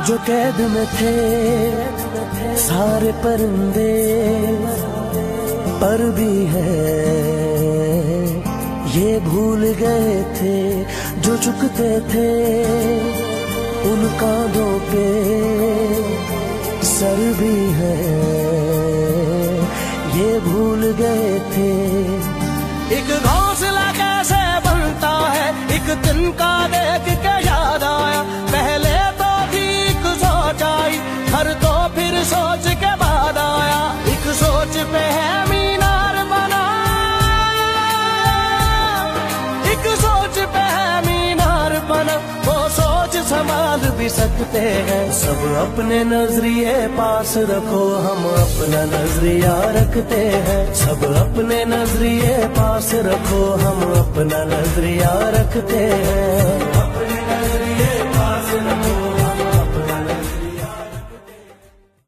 जो कैद में थे सारे परिंदे, पर भी है ये भूल गए थे जो झुकते थे उन कांधों पे सर भी है, ये भूल गए थे। एक घोंसला कैसे बनता है एक दिन का देख के याद आया, पहले तो ठीक सोच आई हर तो फिर सोच के बाद आया। एक सोच पे है मीनार बना, एक सोच पे है मीनार बना, वो सोच संभाल भी सकते हैं। सब अपने नजरिए पास रखो, हम अपना नजरिया रखते हैं। सब अपने नजरिए पास रखो, हम अपना नजरिया रखते हैं। अपने नजरिए पास रखो।